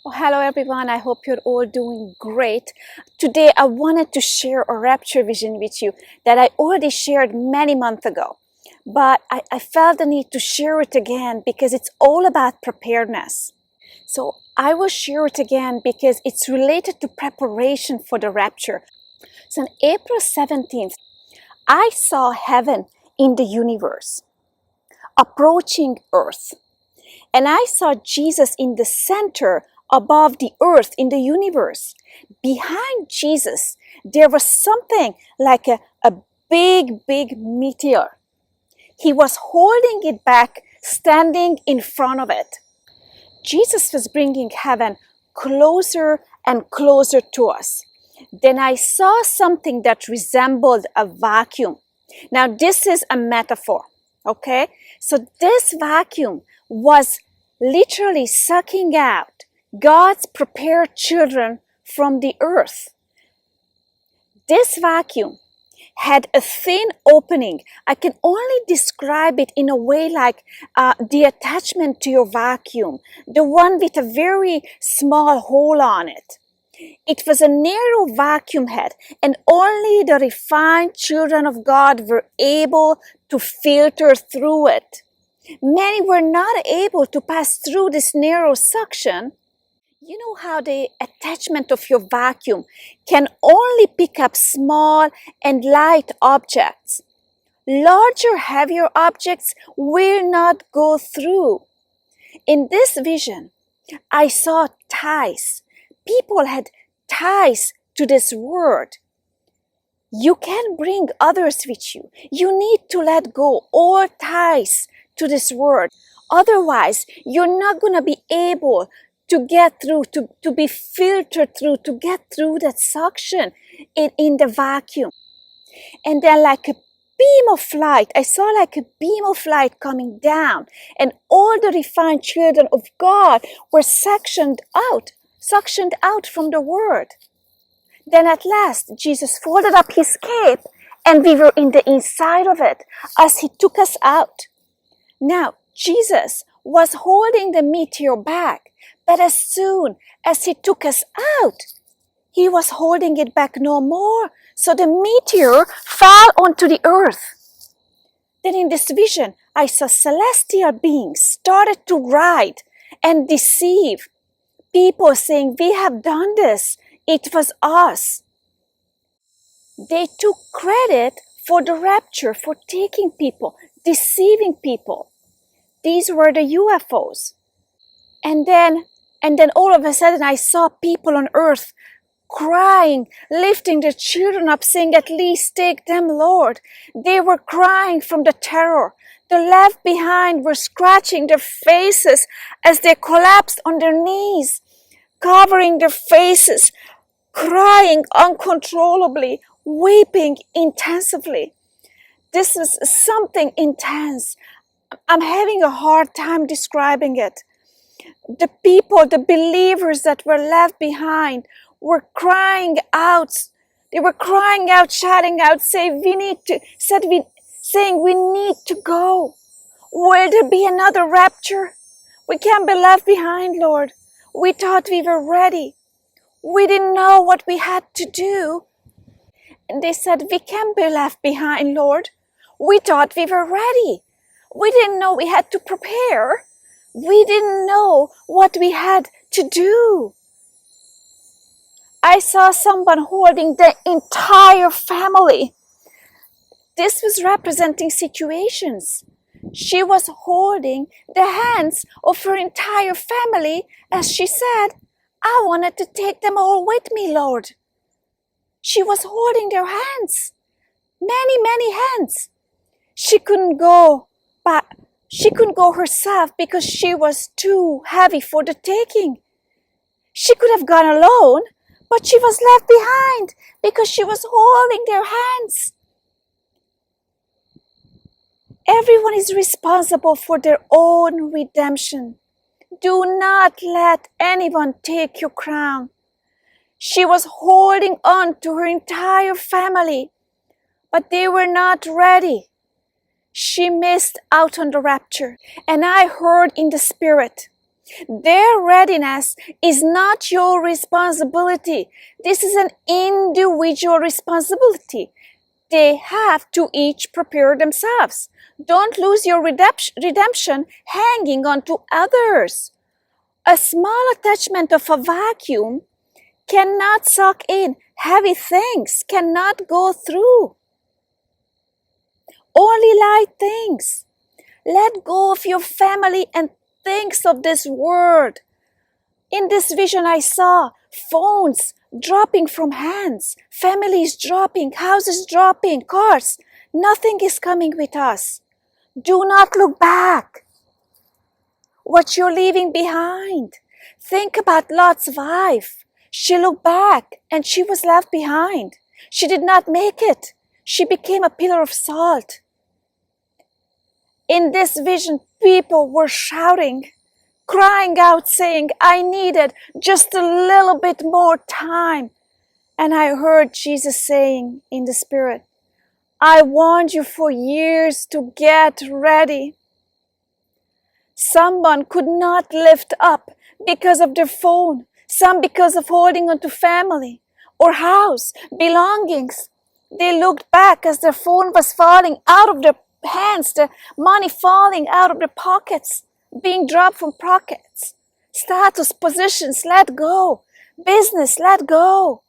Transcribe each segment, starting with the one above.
Oh, hello everyone, I hope you're all doing great. Today I wanted to share a rapture vision with you that I already shared many months ago. But I felt the need to share it again because it's all about preparedness. So I will share it again because it's related to preparation for the rapture. So on April 17th, I saw heaven in the universe approaching earth. And I saw Jesus in the center above the earth in the universe. Behind Jesus, there was something like a big meteor. He was holding it back, standing in front of it. Jesus was bringing heaven closer and closer to us. Then I saw something that resembled a vacuum. Now, this is a metaphor, okay? So this vacuum was literally sucking out God's prepared children from the earth. This vacuum had a thin opening. I can only describe it in a way like the attachment to your vacuum, the one with a very small hole on it. It was a narrow vacuum head, and only the refined children of God were able to filter through it. Many were not able to pass through this narrow suction. You know how the attachment of your vacuum can only pick up small and light objects. Larger, heavier objects will not go through. In this vision, I saw ties. People had ties to this world. You can bring others with you. You need to let go all ties to this world. Otherwise, you're not going to be able to get through, to be filtered through, to get through that suction in the vacuum. And then like a beam of light, I saw like a beam of light coming down, and all the refined children of God were suctioned out from the world. Then at last, Jesus folded up his cape, and we were in the inside of it as he took us out. Now, Jesus was holding the meteor back, but as soon as he took us out, he was holding it back no more. So the meteor fell onto the earth. Then in this vision, I saw celestial beings started to ride and deceive people, saying, "We have done this. It was us." They took credit for the rapture, for taking people, deceiving people. These were the UFOs. And then all of a sudden I saw people on earth crying, lifting their children up, saying, "At least take them, Lord." They were crying from the terror. The left behind were scratching their faces as they collapsed on their knees, covering their faces, crying uncontrollably, weeping intensively. This is something intense. I'm having a hard time describing it. The people, the believers that were left behind were crying out. They were crying out, shouting out, saying, we need to go. Will there be another rapture? We can't be left behind, Lord. We thought we were ready. We didn't know what we had to do. And they said, "We can't be left behind, Lord. We thought we were ready. We didn't know we had to prepare. We didn't know what we had to do." I saw someone holding the entire family. This was representing situations. She was holding the hands of her entire family as she said, "I wanted to take them all with me, Lord." She was holding their hands. Many hands. She couldn't go, but she couldn't go herself because she was too heavy for the taking. She could have gone alone, but she was left behind because she was holding their hands. Everyone is responsible for their own redemption. Do not let anyone take your crown. She was holding on to her entire family, but they were not ready. She missed out on the rapture. And I heard in the spirit, Their readiness is not your responsibility. This is an individual responsibility. They have to each prepare themselves. Don't lose your redemption hanging on to others. A small attachment of a vacuum cannot suck in. Heavy things cannot go through. Only light things. Let go of your family and things of this world. In this vision I saw phones dropping from hands, families dropping, houses dropping, cars. Nothing is coming with us. Do not look back. What you're leaving behind. Think about Lot's wife. She looked back and she was left behind. She did not make it. She became a pillar of salt. In this vision, people were shouting, crying out, saying, I needed just a little bit more time. And I heard Jesus saying in the Spirit, I warned you for years to get ready. Someone could not lift up because of their phone, some because of holding on to family or house, belongings. They looked back as their phone was falling out of their hands, the money falling out of their pockets, being dropped from pockets. Status, positions, let go. Business, let go.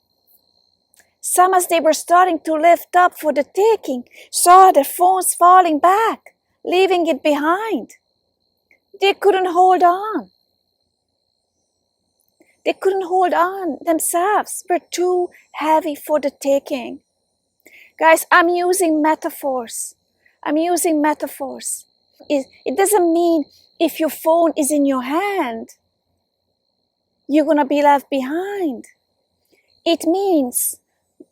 Some, as they were starting to lift up for the taking, saw their phones falling back, leaving it behind. They couldn't hold on. They couldn't hold on themselves. Were too heavy for the taking. Guys, I'm using metaphors. It doesn't mean if your phone is in your hand, you're going to be left behind. It means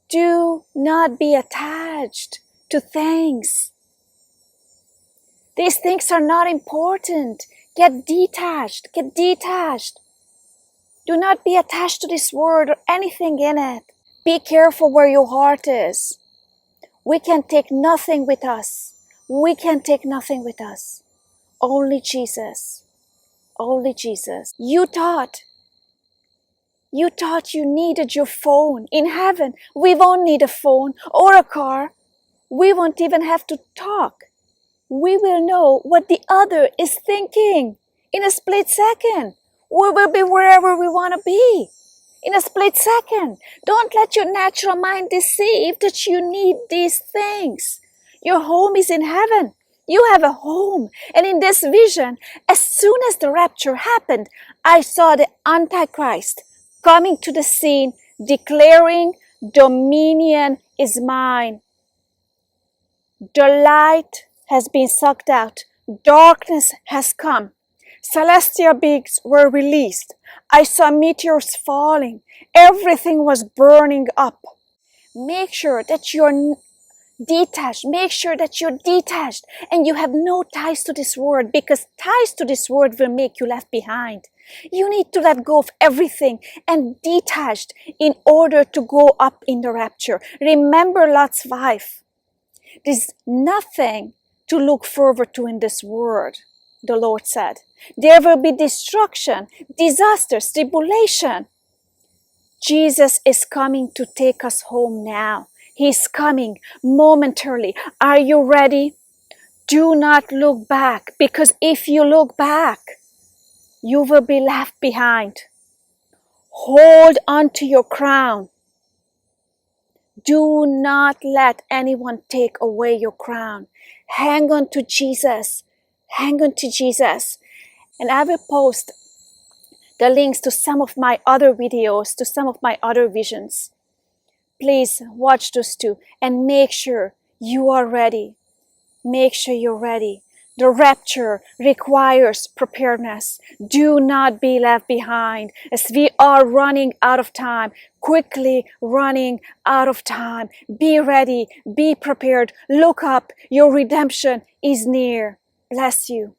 do not be attached to things. These things are not important. Get detached. Do not be attached to this world or anything in it. Be careful where your heart is. We can take nothing with us. Only Jesus. You thought you needed your phone. In heaven, we won't need a phone or a car. We won't even have to talk. We will know what the other is thinking in a split second. We will be wherever we want to be in a split second. Don't let your natural mind deceive that you need these things. Your home is in heaven. You have a home. And in this vision, as soon as the rapture happened, I saw the Antichrist coming to the scene, declaring, dominion is mine. The light has been sucked out. Darkness has come. Celestial beings were released. I saw meteors falling. Everything was burning up. Make sure that you're detached. And you have no ties to this world, because ties to this world will make you left behind. You need to let go of everything and detached in order to go up in the rapture. Remember Lot's wife. There's nothing to look forward to in this world, the Lord said. There will be destruction, disasters, tribulation. Jesus is coming to take us home now. He's coming momentarily. Are you ready? Do not look back, because if you look back, you will be left behind. Hold on to your crown. Do not let anyone take away your crown. Hang on to Jesus. And I will post the links to some of my other videos, to some of my other visions. Please watch those too and make sure you are ready. Make sure you're ready. The rapture requires preparedness. Do not be left behind as we are running out of time, quickly running out of time. Be ready, be prepared. Look up, your redemption is near. Bless you.